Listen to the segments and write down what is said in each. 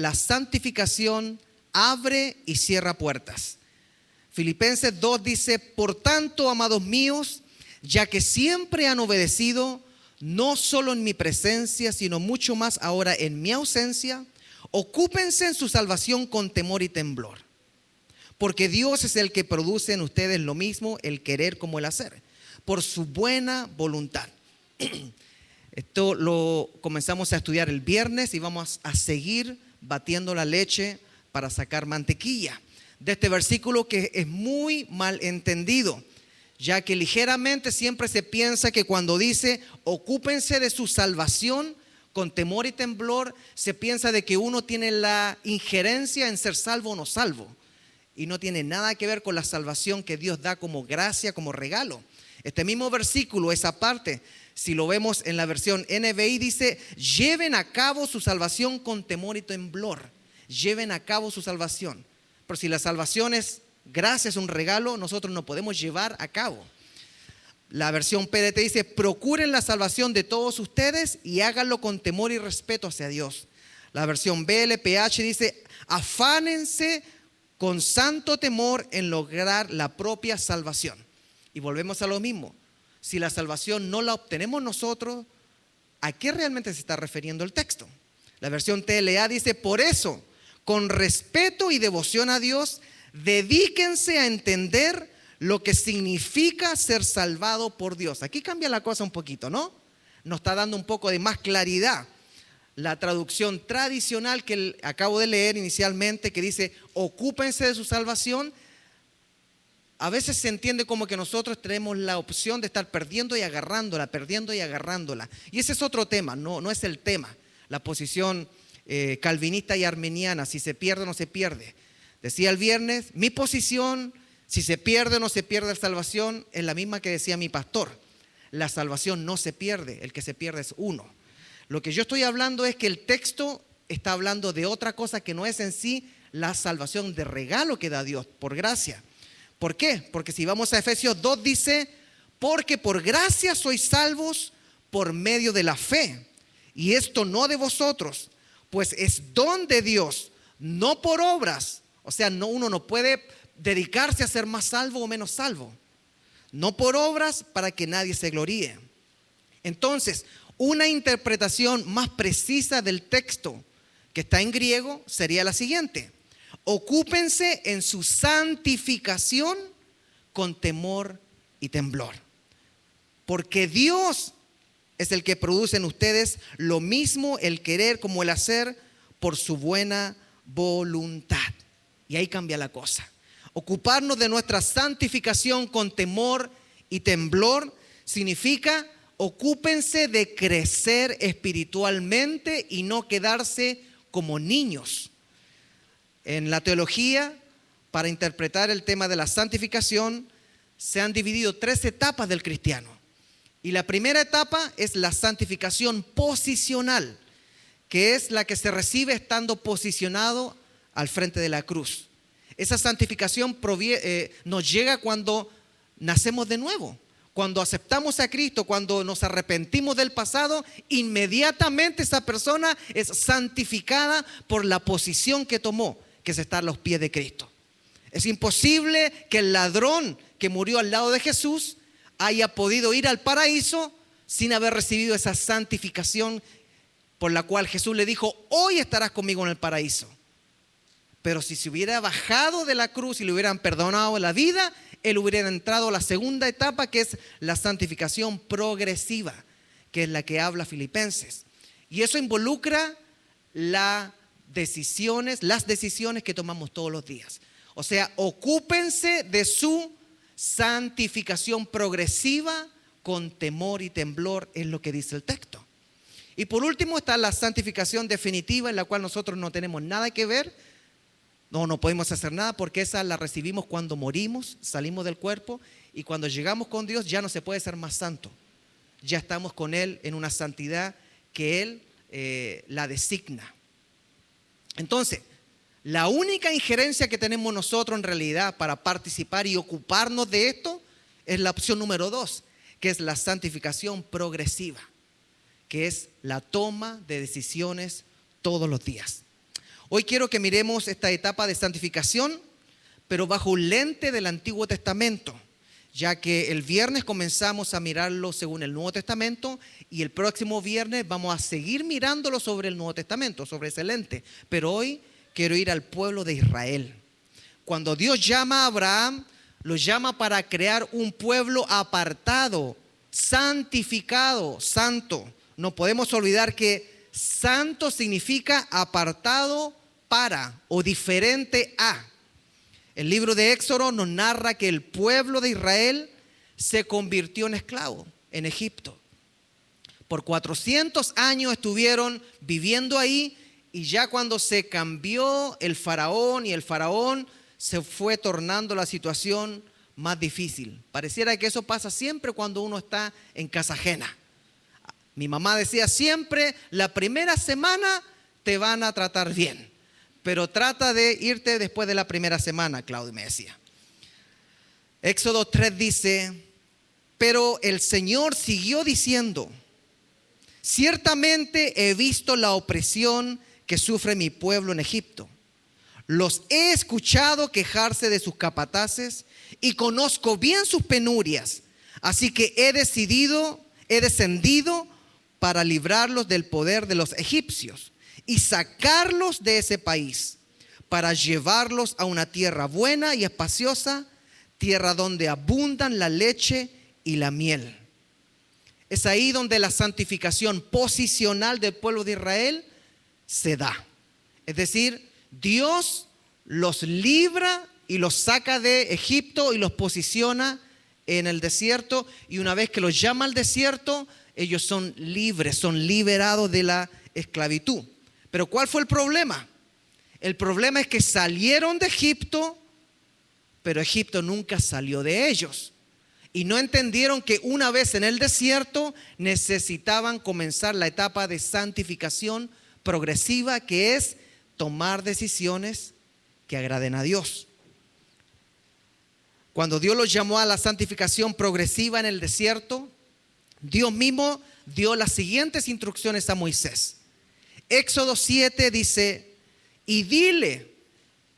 la santificación abre y cierra puertas. Filipenses 2 dice: por tanto, amados míos, ya que siempre han obedecido, no solo en mi presencia, sino mucho más ahora en mi ausencia, ocúpense en su salvación con temor y temblor. Porque Dios es el que produce en ustedes lo mismo, el querer como el hacer, por su buena voluntad. Esto lo comenzamos a estudiar el viernes y vamos a seguir batiendo la leche para sacar mantequilla de este versículo, que es muy mal entendido, ya que ligeramente siempre se piensa que cuando dice ocúpense de su salvación con temor y temblor, se piensa de que uno tiene la injerencia en ser salvo o no salvo, y no tiene nada que ver con la salvación que Dios da como gracia, como regalo. Este mismo versículo, esa parte, si lo vemos en la versión NBI, dice: lleven a cabo su salvación con temor y temblor. Lleven a cabo su salvación. Pero si la salvación es gracia, es un regalo, nosotros no podemos llevar a cabo. La versión PDT dice: procuren la salvación de todos ustedes y háganlo con temor y respeto hacia Dios. La versión BLPH dice: afánense con santo temor en lograr la propia salvación. Y volvemos a lo mismo. Si la salvación no la obtenemos nosotros, ¿a qué realmente se está refiriendo el texto? La versión TLA dice: por eso, con respeto y devoción a Dios, dedíquense a entender lo que significa ser salvado por Dios. Aquí cambia la cosa un poquito, ¿no? Nos está dando un poco de más claridad. La traducción tradicional que acabo de leer inicialmente, que dice ocúpense de su salvación, a veces se entiende como que nosotros tenemos la opción de estar perdiendo y agarrándola, perdiendo y agarrándola. Y ese es otro tema, no es el tema. La posición calvinista y arminiana, si se pierde o no se pierde. Decía el viernes, mi posición, si se pierde o no se pierde la salvación, es la misma que decía mi pastor. La salvación no se pierde, el que se pierde es uno. Lo que yo estoy hablando es que el texto está hablando de otra cosa que no es en sí la salvación de regalo que da Dios por gracia. ¿Por qué? Porque si vamos a Efesios 2 dice: porque por gracia sois salvos por medio de la fe, y esto no de vosotros, pues es don de Dios, no por obras. O sea, uno no puede dedicarse a ser más salvo o menos salvo. No por obras, para que nadie se gloríe. Entonces, una interpretación más precisa del texto que está en griego sería la siguiente: ocúpense en su santificación con temor y temblor. Porque Dios es el que produce en ustedes lo mismo el querer como el hacer por su buena voluntad. Y ahí cambia la cosa. Ocuparnos de nuestra santificación con temor y temblor significa: ocúpense de crecer espiritualmente y no quedarse como niños. En la teología, para interpretar el tema de la santificación, se han dividido 3 etapas del cristiano. Y la primera etapa es la santificación posicional, que es la que se recibe estando posicionado al frente de la cruz. Esa santificación nos llega cuando nacemos de nuevo. Cuando aceptamos a Cristo, cuando nos arrepentimos del pasado, inmediatamente esa persona es santificada por la posición que tomó, que es estar a los pies de Cristo. Es imposible que el ladrón que murió al lado de Jesús haya podido ir al paraíso sin haber recibido esa santificación por la cual Jesús le dijo: hoy estarás conmigo en el paraíso. Pero si se hubiera bajado de la cruz y le hubieran perdonado la vida, él hubiera entrado a la segunda etapa, que es la santificación progresiva, que es la que habla Filipenses. Y eso involucra las decisiones que tomamos todos los días. O sea, ocúpense de su santificación progresiva con temor y temblor, es lo que dice el texto. Y por último está la santificación definitiva, en la cual nosotros no tenemos nada que ver. No podemos hacer nada, porque esa la recibimos cuando morimos, salimos del cuerpo, y cuando llegamos con Dios ya no se puede ser más santo. Ya estamos con Él en una santidad que Él la designa. Entonces, la única injerencia que tenemos nosotros en realidad para participar y ocuparnos de esto es la opción número 2, que es la santificación progresiva, que es la toma de decisiones todos los días. Hoy quiero que miremos esta etapa de santificación, pero bajo un lente del Antiguo Testamento, ya que el viernes comenzamos a mirarlo según el Nuevo Testamento y el próximo viernes vamos a seguir mirándolo sobre el Nuevo Testamento, sobre ese lente. Pero hoy quiero ir al pueblo de Israel. Cuando Dios llama a Abraham, lo llama para crear un pueblo apartado, santificado, santo. No podemos olvidar que santo significa apartado para o diferente a. El libro de Éxodo nos narra que el pueblo de Israel se convirtió en esclavo en Egipto. Por 400 años estuvieron viviendo ahí y ya cuando se cambió el faraón y el faraón se fue tornando la situación más difícil. Pareciera que eso pasa siempre cuando uno está en casa ajena. Mi mamá decía siempre, la primera semana te van a tratar bien. Pero trata de irte después de la primera semana, Claudio me decía. Éxodo 3 dice, pero el Señor siguió diciendo, ciertamente he visto la opresión que sufre mi pueblo en Egipto. Los he escuchado quejarse de sus capataces y conozco bien sus penurias. Así que he descendido para librarlos del poder de los egipcios y sacarlos de ese país para llevarlos a una tierra buena y espaciosa, tierra donde abundan la leche y la miel. Es ahí donde la santificación posicional del pueblo de Israel se da. Es decir, Dios los libra y los saca de Egipto y los posiciona en el desierto, y una vez que los llama al desierto, ellos son libres, son liberados de la esclavitud. Pero ¿cuál fue el problema? El problema es que salieron de Egipto, pero Egipto nunca salió de ellos. Y no entendieron que una vez en el desierto necesitaban comenzar la etapa de santificación progresiva, que es tomar decisiones que agraden a Dios. Cuando Dios los llamó a la santificación progresiva en el desierto, Dios mismo dio las siguientes instrucciones a Moisés. Éxodo 7 dice, y dile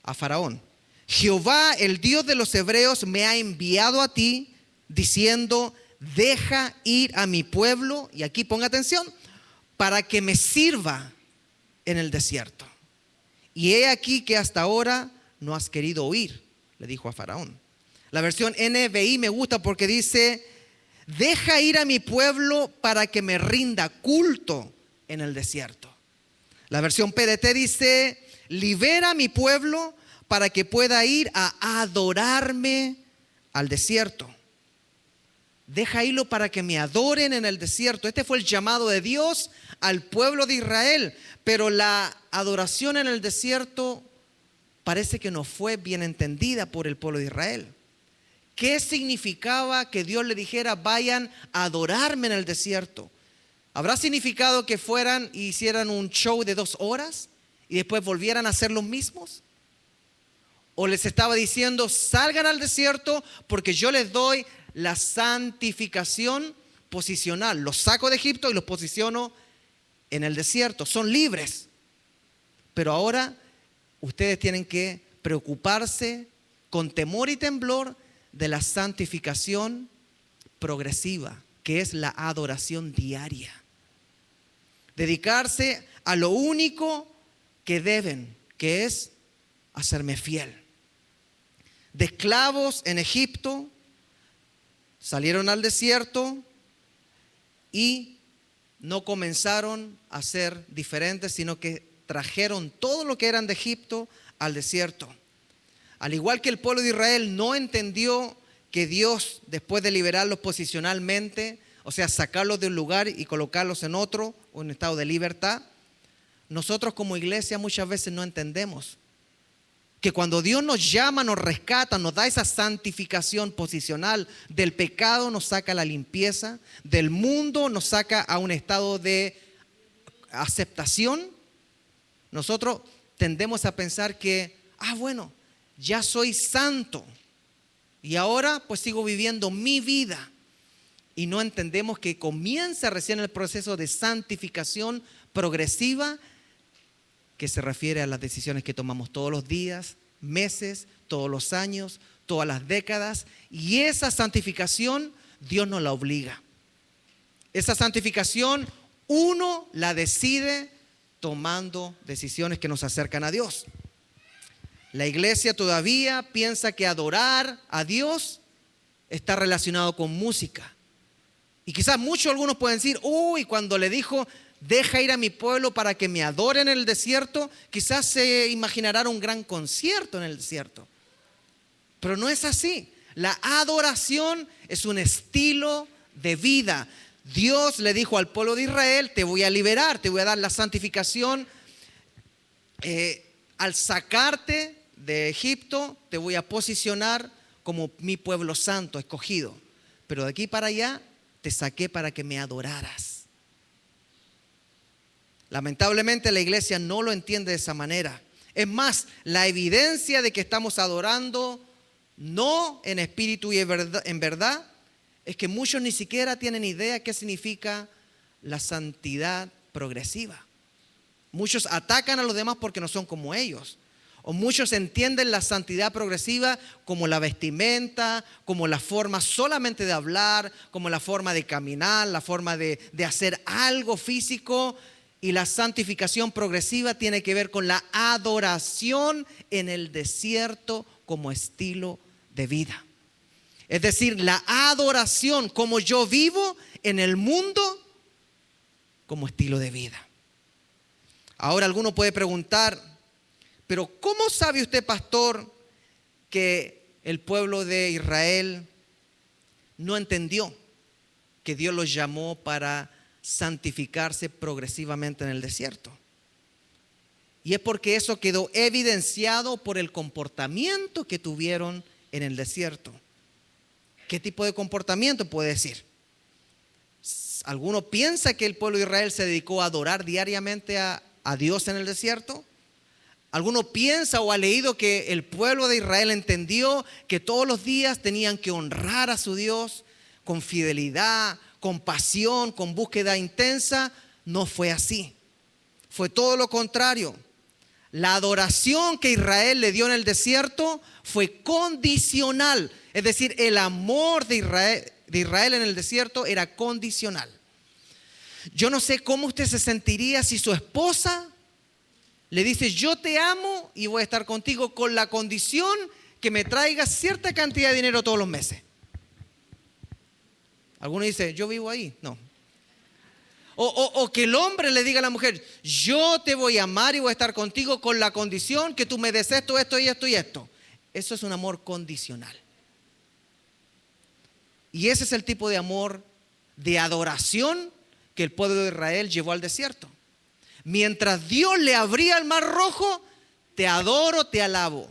a Faraón, Jehová, el Dios de los hebreos, me ha enviado a ti, diciendo, deja ir a mi pueblo, y aquí ponga atención, para que me sirva en el desierto. Y he aquí que hasta ahora no has querido oír, le dijo a Faraón. La versión NBI me gusta porque dice, deja ir a mi pueblo para que me rinda culto en el desierto. La versión PDT dice, libera a mi pueblo para que pueda ir a adorarme al desierto. Deja irlo para que me adoren en el desierto. Este fue el llamado de Dios al pueblo de Israel. Pero la adoración en el desierto parece que no fue bien entendida por el pueblo de Israel. ¿Qué significaba que Dios le dijera, vayan a adorarme en el desierto? ¿Habrá significado que fueran y hicieran un show de 2 horas y después volvieran a ser los mismos? ¿O les estaba diciendo, salgan al desierto porque yo les doy la santificación posicional? Los saco de Egipto y los posiciono en el desierto. Son libres. Pero ahora ustedes tienen que preocuparse con temor y temblor de la santificación progresiva, que es la adoración diaria. Dedicarse a lo único que deben, que es hacerme fiel. De esclavos en Egipto, salieron al desierto y no comenzaron a ser diferentes, sino que trajeron todo lo que eran de Egipto al desierto. Al igual que el pueblo de Israel no entendió que Dios, después de liberarlos posicionalmente, o sea, sacarlos de un lugar y colocarlos en otro, o en un estado de libertad, nosotros como iglesia muchas veces no entendemos que cuando Dios nos llama, nos rescata, nos da esa santificación posicional, del pecado nos saca la limpieza, del mundo nos saca a un estado de aceptación. Nosotros tendemos a pensar que, bueno, ya soy santo y ahora pues sigo viviendo mi vida. Y no entendemos que comienza recién el proceso de santificación progresiva que se refiere a las decisiones que tomamos todos los días, meses, todos los años, todas las décadas. Y esa santificación Dios nos la obliga. Esa santificación uno la decide tomando decisiones que nos acercan a Dios. La iglesia todavía piensa que adorar a Dios está relacionado con música. Y quizás algunos pueden decir, uy, cuando le dijo, deja ir a mi pueblo para que me adoren en el desierto, quizás se imaginará un gran concierto en el desierto. Pero no es así. La adoración es un estilo de vida. Dios le dijo al pueblo de Israel, te voy a liberar, te voy a dar la santificación. Al sacarte de Egipto, te voy a posicionar como mi pueblo santo, escogido. Pero de aquí para allá, te saqué para que me adoraras. Lamentablemente la iglesia no lo entiende de esa manera. Es más, la evidencia de que estamos adorando no en espíritu y en verdad es que muchos ni siquiera tienen idea qué significa la santidad progresiva. Muchos atacan a los demás porque no son como ellos. O muchos entienden la santidad progresiva como la vestimenta, como la forma solamente de hablar, como la forma de caminar, la forma de hacer algo físico. Y la santificación progresiva tiene que ver con la adoración en el desierto como estilo de vida. Es decir, la adoración como yo vivo en el mundo como estilo de vida. Ahora alguno puede preguntar, pero ¿cómo sabe usted, pastor, que el pueblo de Israel no entendió que Dios los llamó para santificarse progresivamente en el desierto? Y es porque eso quedó evidenciado por el comportamiento que tuvieron en el desierto. ¿Qué tipo de comportamiento puede decir? ¿Alguno piensa que el pueblo de Israel se dedicó a adorar diariamente a Dios en el desierto? ¿Alguno piensa o ha leído que el pueblo de Israel entendió que todos los días tenían que honrar a su Dios con fidelidad, con pasión, con búsqueda intensa? No fue así. Fue todo lo contrario. La adoración que Israel le dio en el desierto fue condicional. Es decir, el amor de Israel en el desierto era condicional. Yo no sé cómo usted se sentiría si su esposa le dice, yo te amo y voy a estar contigo con la condición que me traigas cierta cantidad de dinero todos los meses. Alguno dice, yo vivo ahí. No. O que el hombre le diga a la mujer, yo te voy a amar y voy a estar contigo con la condición que tú me des esto, esto y esto y esto. Eso es un amor condicional. Y ese es el tipo de amor, de adoración que el pueblo de Israel llevó al desierto. Mientras Dios le abría el mar rojo, te adoro, te alabo.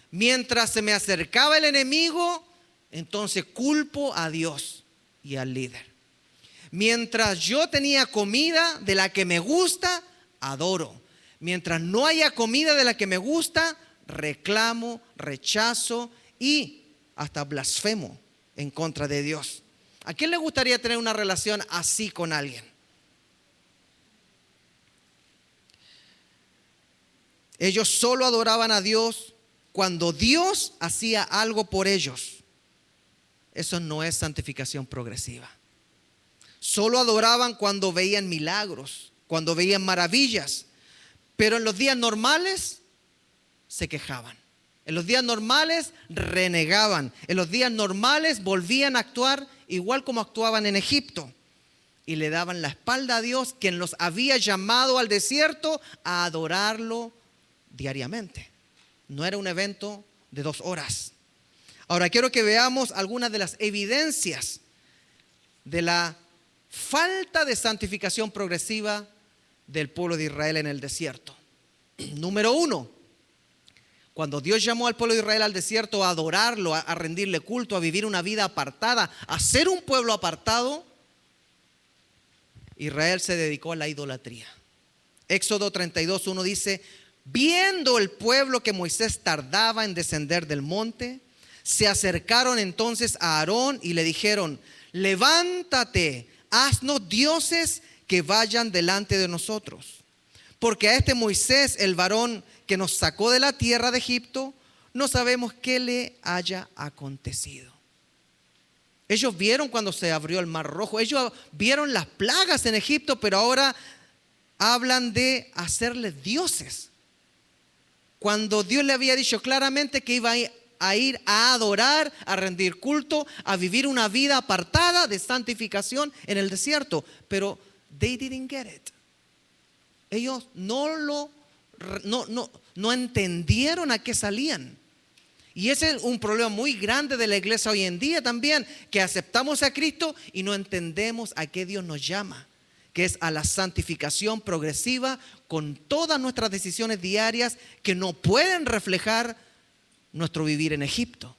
Mientras se me acercaba el enemigo, entonces culpo a Dios y al líder. Mientras yo tenía comida de la que me gusta, adoro. Mientras no haya comida de la que me gusta, reclamo, rechazo y hasta blasfemo en contra de Dios. ¿A quién le gustaría tener una relación así con alguien? Ellos solo adoraban a Dios cuando Dios hacía algo por ellos. Eso no es santificación progresiva. Solo adoraban cuando veían milagros, cuando veían maravillas. Pero en los días normales se quejaban. En los días normales renegaban. En los días normales volvían a actuar igual como actuaban en Egipto. Y le daban la espalda a Dios, quien los había llamado al desierto a adorarlo diariamente. No era un evento de 2 horas. Ahora quiero que veamos algunas de las evidencias de la falta de santificación progresiva del pueblo de Israel en el desierto. Número 1, cuando Dios llamó al pueblo de Israel al desierto a adorarlo, a rendirle culto, a vivir una vida apartada, a ser un pueblo apartado, Israel se dedicó a la idolatría. Éxodo 32:1 dice, viendo el pueblo que Moisés tardaba en descender del monte, se acercaron entonces a Aarón y le dijeron, levántate, haznos dioses que vayan delante de nosotros. porque a este Moisés, el varón que nos sacó de la tierra de Egipto, no sabemos qué le haya acontecido. Ellos vieron cuando se abrió el Mar Rojo, ellos vieron las plagas en Egipto, pero ahora hablan de hacerles dioses. Cuando Dios le había dicho claramente que iba a ir a adorar, a rendir culto, a vivir una vida apartada de santificación en el desierto. Pero they didn't get it. Ellos no entendieron a qué salían. Y ese es un problema muy grande de la iglesia hoy en día también, que aceptamos a Cristo y no entendemos a qué Dios nos llama, que es a la santificación progresiva con todas nuestras decisiones diarias que no pueden reflejar nuestro vivir en Egipto.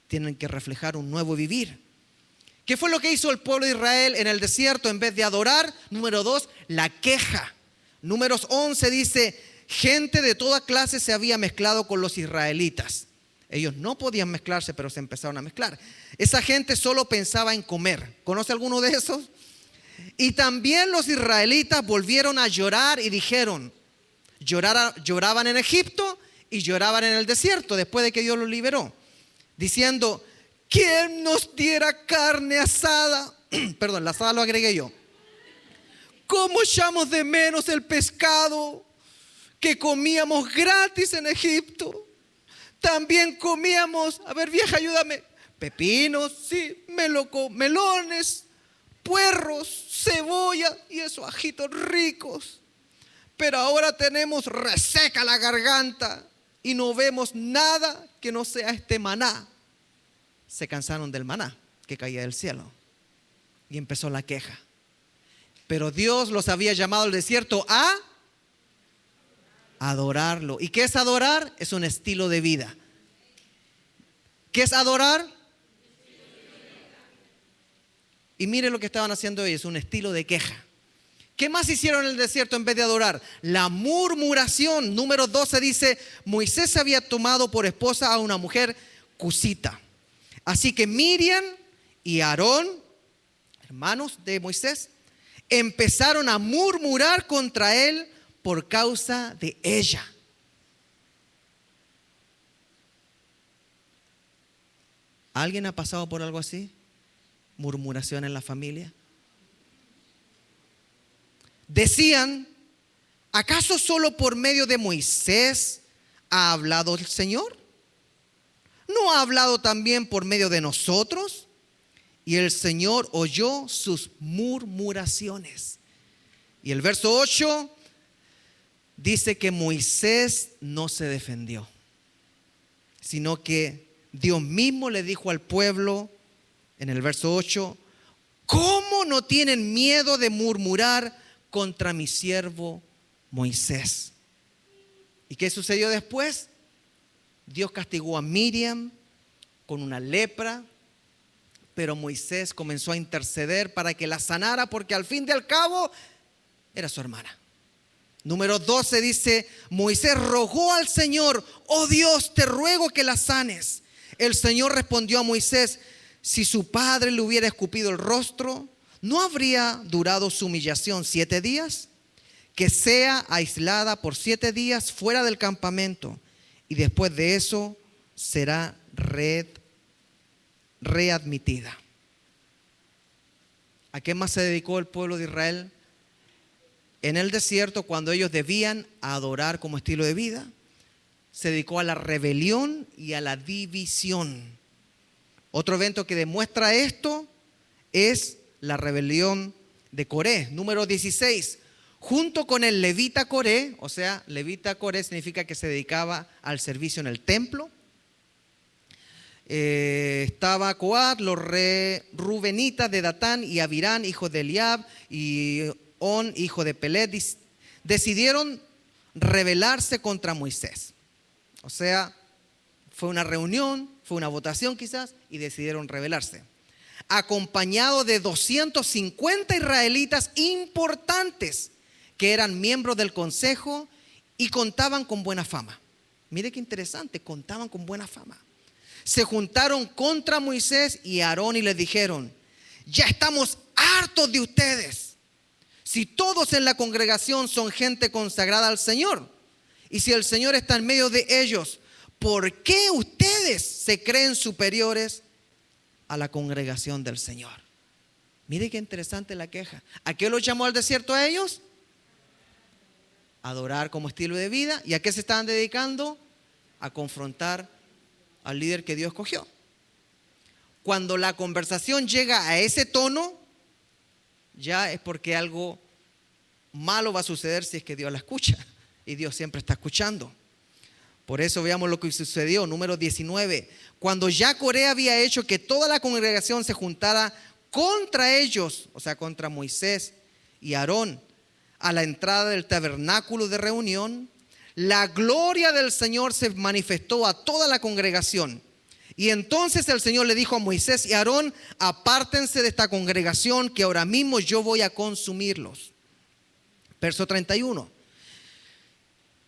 Tienen que reflejar un nuevo vivir. ¿Qué fue lo que hizo el pueblo de Israel en el desierto en vez de adorar? Número 2, la queja. Números 11 dice, gente de toda clase se había mezclado con los israelitas. Ellos no podían mezclarse, pero se empezaron a mezclar. Esa gente solo pensaba en comer. ¿Conoce alguno de esos? Y también los israelitas volvieron a llorar y dijeron, lloraban en Egipto y lloraban en el desierto después de que Dios los liberó, diciendo, ¿quién nos diera carne asada? Perdón, la asada lo agregué yo. ¿Cómo echamos de menos el pescado que comíamos gratis en Egipto? También comíamos, a ver vieja, ayúdame, pepinos, sí, melones, puerros, cebolla y esos ajitos ricos. Pero ahora tenemos reseca la garganta y no vemos nada que no sea este maná. Se cansaron del maná que caía del cielo y empezó la queja. Pero Dios los había llamado al desierto a adorarlo. ¿Y qué es adorar? Es un estilo de vida. ¿Qué es adorar? Y mire lo que estaban haciendo ellos, un estilo de queja. ¿Qué más hicieron en el desierto en vez de adorar? La murmuración. Número 12 dice, Moisés había tomado por esposa a una mujer cusita. Así que Miriam y Aarón, hermanos de Moisés, empezaron a murmurar contra él por causa de ella. ¿Alguien ha pasado por algo así? Murmuración en la familia. Decían, ¿acaso solo por medio de Moisés ha hablado el Señor? ¿No ha hablado también por medio de nosotros? Y el Señor oyó sus murmuraciones. Y el verso 8 dice que Moisés no se defendió, sino que Dios mismo le dijo al pueblo en el verso 8, ¿cómo no tienen miedo de murmurar contra mi siervo Moisés? ¿Y qué sucedió después? Dios castigó a Miriam con una lepra, pero Moisés comenzó a interceder para que la sanara, porque al fin y al cabo era su hermana. Número 12 dice, Moisés rogó al Señor, oh Dios, te ruego que la sanes. El Señor respondió a Moisés, si su padre le hubiera escupido el rostro, ¿no habría durado su humillación 7 días? Que sea aislada por 7 días fuera del campamento, y después de eso será readmitida. ¿A qué más se dedicó el pueblo de Israel en el desierto cuando ellos debían adorar como estilo de vida? Se dedicó a la rebelión y a la división. Otro evento que demuestra esto es la rebelión de Coré. Número 16. Junto con el levita Coré, o sea, levita Coré significa que se dedicaba al servicio en el templo. Estaba Coat, los rubenitas de Datán y Abirán, hijos de Eliab, y On, hijo de Pelet, decidieron rebelarse contra Moisés. O sea, fue una reunión, fue una votación quizás, y decidieron rebelarse. Acompañado de 250 israelitas importantes que eran miembros del consejo y contaban con buena fama. Mire qué interesante, contaban con buena fama. Se juntaron contra Moisés y Aarón y les dijeron, ya estamos hartos de ustedes. Si todos en la congregación son gente consagrada al Señor, y si el Señor está en medio de ellos, ¿por qué ustedes se creen superiores a la congregación del Señor? Mire qué interesante la queja. ¿A qué los llamó al desierto a ellos? Adorar como estilo de vida. ¿Y a qué se estaban dedicando? A confrontar al líder que Dios escogió. Cuando la conversación llega a ese tono, ya es porque algo malo va a suceder si es que Dios la escucha. Y Dios siempre está escuchando. Por eso veamos lo que sucedió, número 19. Cuando ya Coré había hecho que toda la congregación se juntara contra ellos, o sea, contra Moisés y Aarón, a la entrada del tabernáculo de reunión, la gloria del Señor se manifestó a toda la congregación. Y entonces el Señor le dijo a Moisés y a Aarón: apártense de esta congregación, que ahora mismo yo voy a consumirlos. Verso 31.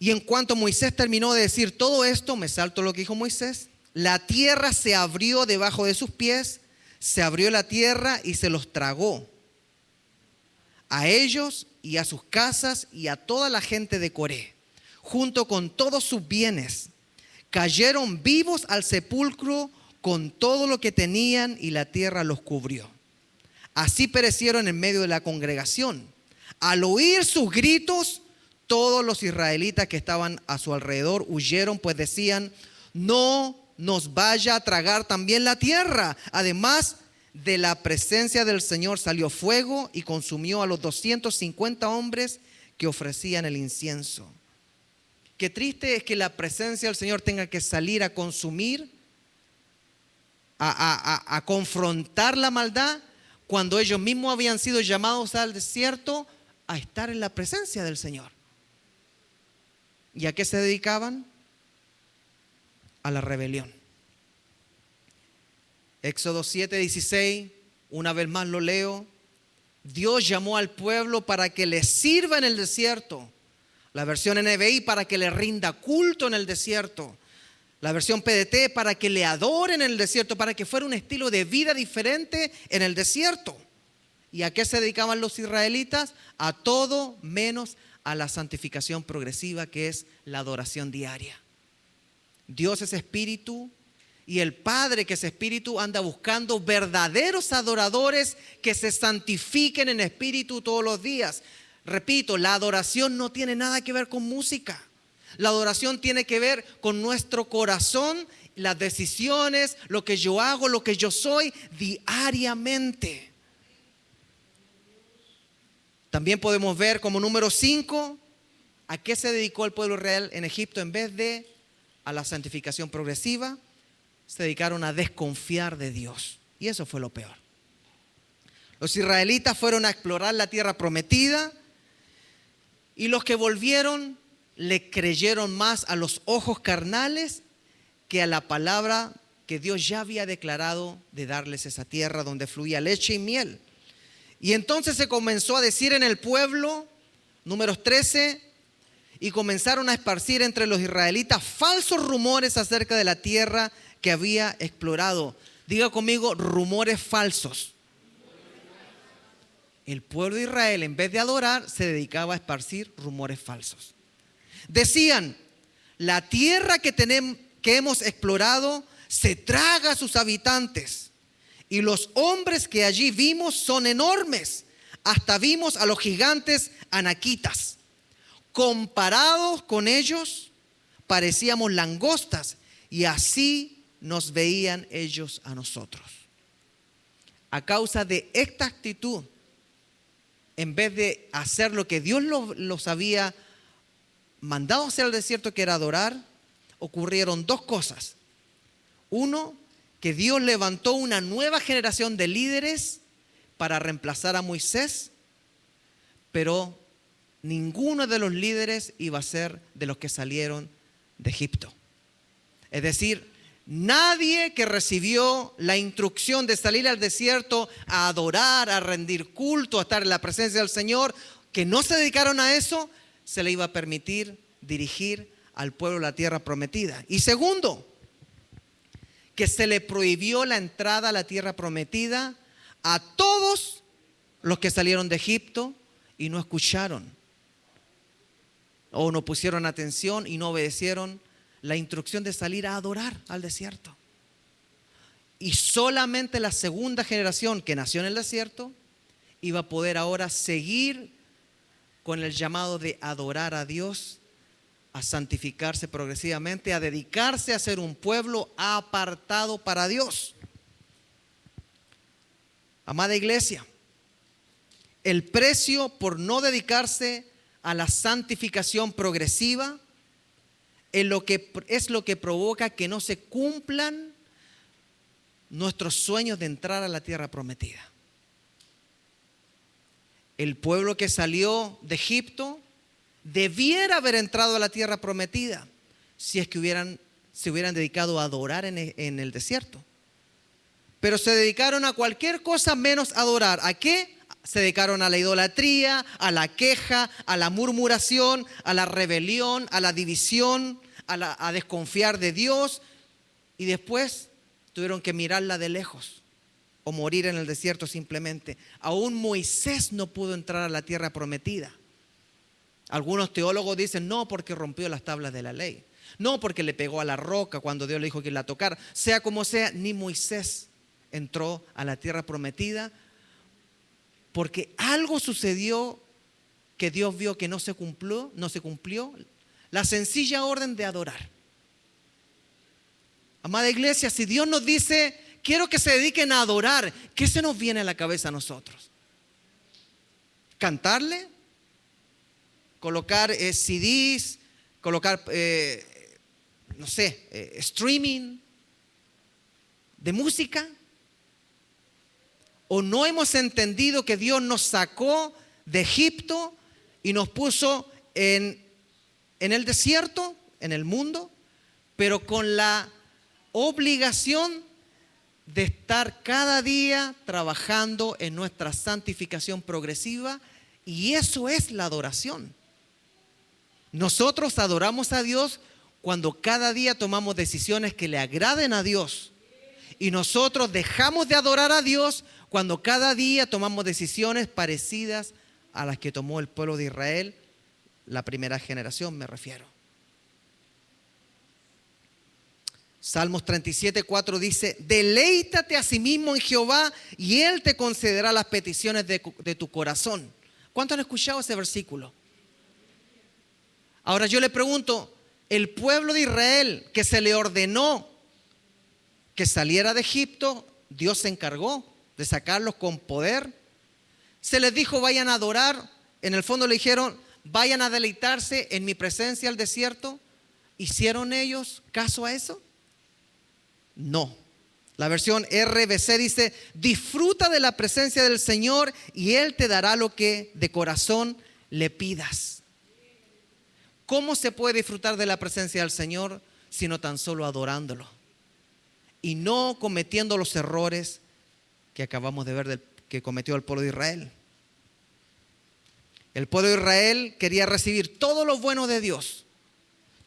Y en cuanto Moisés terminó de decir todo esto, me salto lo que dijo Moisés, la tierra se abrió debajo de sus pies, se abrió la tierra y se los tragó, a ellos y a sus casas y a toda la gente de Coré, junto con todos sus bienes. Cayeron vivos al sepulcro con todo lo que tenían, y la tierra los cubrió. Así perecieron en medio de la congregación. Al oír sus gritos, todos los israelitas que estaban a su alrededor huyeron, pues decían: no nos vaya a tragar también la tierra. Además, de la presencia del Señor salió fuego y consumió a los 250 hombres que ofrecían el incienso. Qué triste es que la presencia del Señor tenga que salir a consumir, a confrontar la maldad, cuando ellos mismos habían sido llamados al desierto a estar en la presencia del Señor. ¿Y a qué se dedicaban? A la rebelión. Éxodo 7:16, una vez más lo leo. Dios llamó al pueblo para que le sirva en el desierto. La versión NBI, para que le rinda culto en el desierto. La versión PDT, para que le adoren en el desierto, para que fuera un estilo de vida diferente en el desierto. ¿Y a qué se dedicaban los israelitas? A todo menos a la santificación progresiva, que es la adoración diaria. Dios es espíritu, y el Padre, que es espíritu, anda buscando verdaderos adoradores que se santifiquen en espíritu todos los días. Repito, la adoración no tiene nada que ver con música. La adoración tiene que ver con nuestro corazón, las decisiones, lo que yo hago, lo que yo soy diariamente. También podemos ver como número 5, ¿a qué se dedicó el pueblo real en Egipto? En vez de a la santificación progresiva, se dedicaron a desconfiar de Dios. Y eso fue lo peor. Los israelitas fueron a explorar la tierra prometida, y los que volvieron le creyeron más a los ojos carnales que a la palabra que Dios ya había declarado de darles esa tierra donde fluía leche y miel. Y entonces se comenzó a decir en el pueblo, números 13, y comenzaron a esparcir entre los israelitas falsos rumores acerca de la tierra que había explorado. Diga conmigo: rumores falsos. El pueblo de Israel, en vez de adorar, se dedicaba a esparcir rumores falsos. Decían: la tierra que hemos explorado se traga a sus habitantes, y los hombres que allí vimos son enormes. Hasta vimos a los gigantes anaquitas. Comparados con ellos, parecíamos langostas, y así nos veían ellos a nosotros. A causa de esta actitud, en vez de hacer lo que Dios los había mandado hacer al desierto, que era adorar, ocurrieron dos cosas. Uno, que Dios levantó una nueva generación de líderes para reemplazar a Moisés, pero ninguno de los líderes iba a ser de los que salieron de Egipto. Es decir, nadie que recibió la instrucción de salir al desierto a adorar, a rendir culto, a estar en la presencia del Señor, que no se dedicaron a eso, se le iba a permitir dirigir al pueblo la tierra prometida. Y segundo, que se le prohibió la entrada a la tierra prometida a todos los que salieron de Egipto, y no escucharon, o no pusieron atención y no obedecieron la instrucción de salir a adorar al desierto. Y solamente la segunda generación que nació en el desierto iba a poder ahora seguir con el llamado de adorar a Dios, a santificarse progresivamente, a dedicarse a ser un pueblo apartado para Dios. Amada iglesia, el precio por no dedicarse a la santificación progresiva es lo que provoca que no se cumplan nuestros sueños de entrar a la tierra prometida. El pueblo que salió de Egipto debiera haber entrado a la tierra prometida si es que se hubieran dedicado a adorar en el desierto. Pero se dedicaron a cualquier cosa menos a adorar. ¿A qué? Se dedicaron a la idolatría, a la queja, a la murmuración, a la rebelión, a la división, a desconfiar de Dios, y después tuvieron que mirarla de lejos o morir en el desierto simplemente. Aún Moisés no pudo entrar a la tierra prometida. Algunos teólogos dicen no, porque rompió las tablas de la ley, no porque le pegó a la roca cuando Dios le dijo que la tocara. Sea como sea, ni Moisés entró a la tierra prometida, porque algo sucedió que Dios vio que no se cumplió la sencilla orden de adorar. Amada iglesia, si Dios nos dice quiero que se dediquen a adorar, ¿qué se nos viene a la cabeza a nosotros? ¿Cantarle? ¿Colocar CDs? ¿Colocar, streaming de música? ¿O no hemos entendido que Dios nos sacó de Egipto y nos puso en el desierto, en el mundo, pero con la obligación de estar cada día trabajando en nuestra santificación progresiva? Y eso es la adoración. Nosotros adoramos a Dios cuando cada día tomamos decisiones que le agraden a Dios. Y nosotros dejamos de adorar a Dios cuando cada día tomamos decisiones parecidas a las que tomó el pueblo de Israel, la primera generación me refiero. Salmos 37:4 dice: deleítate a sí mismo en Jehová y Él te concederá las peticiones de tu corazón. ¿Cuántos han escuchado ese versículo? Ahora yo le pregunto, el pueblo de Israel que se le ordenó que saliera de Egipto, Dios se encargó de sacarlos con poder. Se les dijo vayan a adorar, en el fondo le dijeron vayan a deleitarse en mi presencia al desierto. ¿Hicieron ellos caso a eso? No. La versión RBC dice: disfruta de la presencia del Señor y Él te dará lo que de corazón le pidas. ¿Cómo se puede disfrutar de la presencia del Señor sino tan solo adorándolo y no cometiendo los errores que acabamos de ver que cometió el pueblo de Israel? El pueblo de Israel quería recibir todo lo bueno de Dios,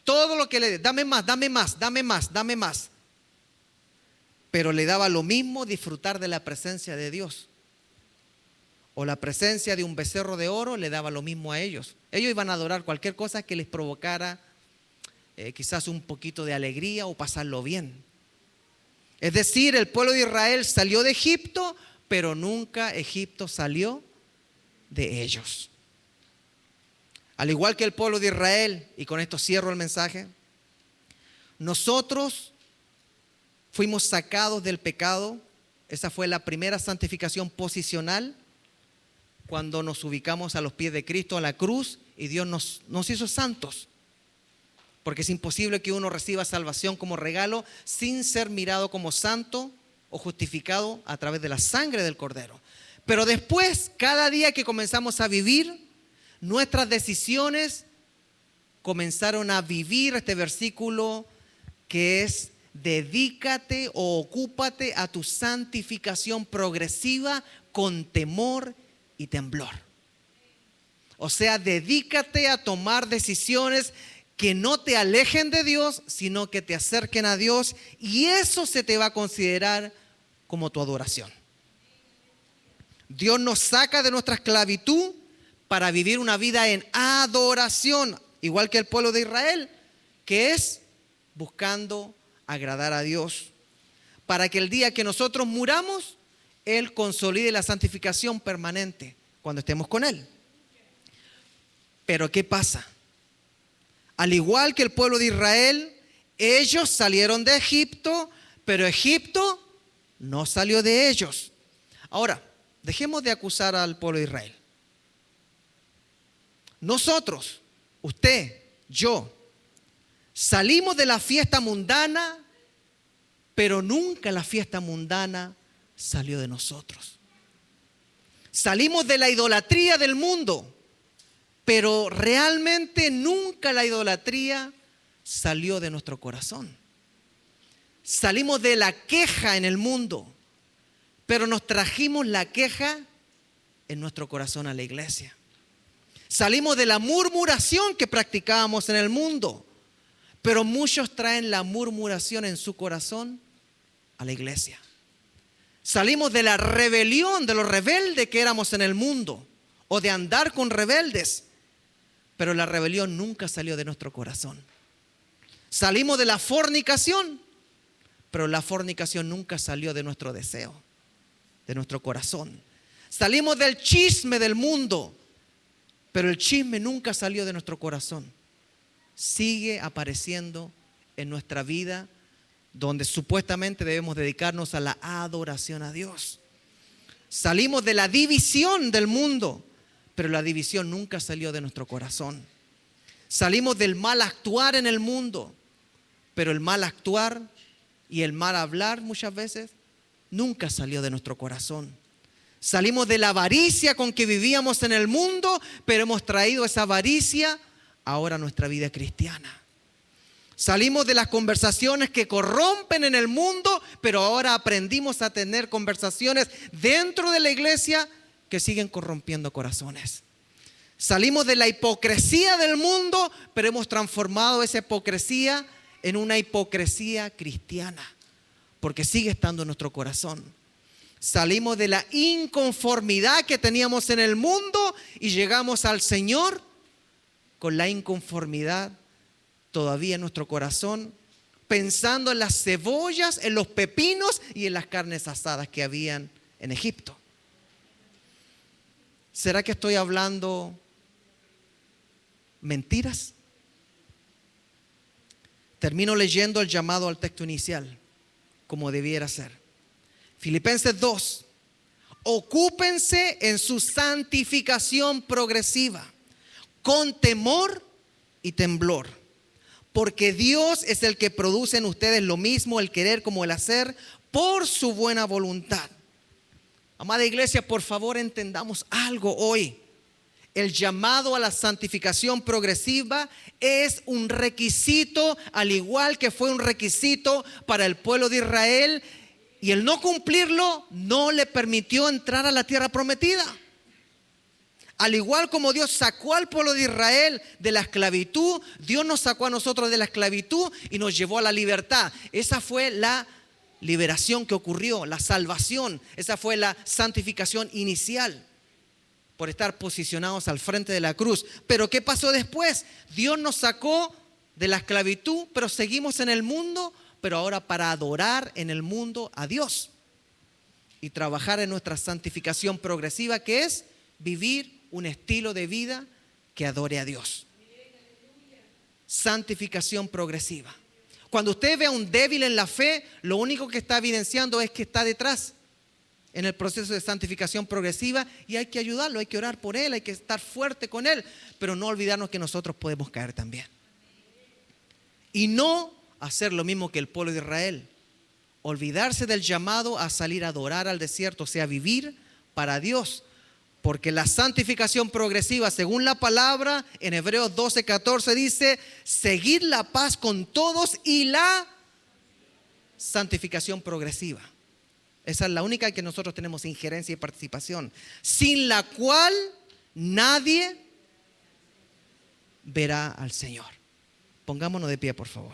todo lo que le dame más, dame más, dame más, dame más. Pero le daba lo mismo disfrutar de la presencia de Dios, o la presencia de un becerro de oro le daba lo mismo a ellos. Ellos iban a adorar cualquier cosa que les provocara quizás un poquito de alegría o pasarlo bien. Es decir, el pueblo de Israel salió de Egipto, pero nunca Egipto salió de ellos. Al igual que el pueblo de Israel, y con esto cierro el mensaje, nosotros fuimos sacados del pecado. Esa fue la primera santificación posicional, cuando nos ubicamos a los pies de Cristo, a la cruz, y Dios nos hizo santos. Porque es imposible que uno reciba salvación como regalo sin ser mirado como santo o justificado a través de la sangre del Cordero. Pero después, cada día que comenzamos a vivir, nuestras decisiones comenzaron a vivir este versículo que es: dedícate o ocúpate a tu santificación progresiva con temor y temblor. O sea, dedícate a tomar decisiones que no te alejen de Dios, sino que te acerquen a Dios, y eso se te va a considerar como tu adoración. Dios nos saca de nuestra esclavitud para vivir una vida en adoración, igual que el pueblo de Israel, que es buscando agradar a Dios, para que el día que nosotros muramos, Él consolide la santificación permanente cuando estemos con Él. Pero ¿qué pasa? Al igual que el pueblo de Israel, ellos salieron de Egipto, pero Egipto no salió de ellos. Ahora, dejemos de acusar al pueblo de Israel. Nosotros, usted, yo, salimos de la fiesta mundana, pero nunca la fiesta mundana salió de nosotros. Salimos de la idolatría del mundo, pero realmente nunca la idolatría salió de nuestro corazón. Salimos de la queja en el mundo, pero nos trajimos la queja en nuestro corazón a la iglesia. Salimos de la murmuración que practicábamos en el mundo, pero muchos traen la murmuración en su corazón a la iglesia. Salimos de la rebelión, de lo rebelde que éramos en el mundo, o de andar con rebeldes, pero la rebelión nunca salió de nuestro corazón. Salimos de la fornicación, pero la fornicación nunca salió de nuestro deseo, de nuestro corazón. Salimos del chisme del mundo, pero el chisme nunca salió de nuestro corazón. Sigue apareciendo en nuestra vida, donde supuestamente debemos dedicarnos a la adoración a Dios. Salimos de la división del mundo, pero la división nunca salió de nuestro corazón. Salimos del mal actuar en el mundo, pero el mal actuar y el mal hablar muchas veces nunca salió de nuestro corazón. Salimos de la avaricia con que vivíamos en el mundo, pero hemos traído esa avaricia ahora a nuestra vida cristiana. Salimos de las conversaciones que corrompen en el mundo, pero ahora aprendimos a tener conversaciones dentro de la iglesia que siguen corrompiendo corazones. Salimos de la hipocresía del mundo, pero hemos transformado esa hipocresía en una hipocresía cristiana, porque sigue estando en nuestro corazón. Salimos de la inconformidad que teníamos en el mundo y llegamos al Señor con la inconformidad todavía en nuestro corazón, pensando en las cebollas, en los pepinos y en las carnes asadas que habían en Egipto. ¿Será que estoy hablando mentiras? Termino leyendo el llamado al texto inicial, como debiera ser. Filipenses 2. Ocúpense en su santificación progresiva, con temor y temblor, porque Dios es el que produce en ustedes lo mismo, el querer como el hacer, por su buena voluntad. Amada iglesia, por favor entendamos algo hoy. El llamado a la santificación progresiva es un requisito, al igual que fue un requisito para el pueblo de Israel, y el no cumplirlo no le permitió entrar a la tierra prometida. Al igual como Dios sacó al pueblo de Israel de la esclavitud, Dios nos sacó a nosotros de la esclavitud y nos llevó a la libertad. Esa fue la liberación que ocurrió, la salvación. Esa fue la santificación inicial, por estar posicionados al frente de la cruz. Pero ¿qué pasó después? Dios nos sacó de la esclavitud, pero seguimos en el mundo, pero ahora para adorar en el mundo a Dios y trabajar en nuestra santificación progresiva, que es vivir un estilo de vida que adore a Dios. Santificación progresiva. Cuando usted ve a un débil en la fe, lo único que está evidenciando es que está detrás en el proceso de santificación progresiva, y hay que ayudarlo, hay que orar por él, hay que estar fuerte con él, pero no olvidarnos que nosotros podemos caer también. Y no hacer lo mismo que el pueblo de Israel, olvidarse del llamado a salir a adorar al desierto, o sea, vivir para Dios. Porque la santificación progresiva, según la palabra, en Hebreos 12:14 dice, seguid la paz con todos y la santificación progresiva. Esa es la única en que nosotros tenemos injerencia y participación, sin la cual nadie verá al Señor. Pongámonos de pie, por favor.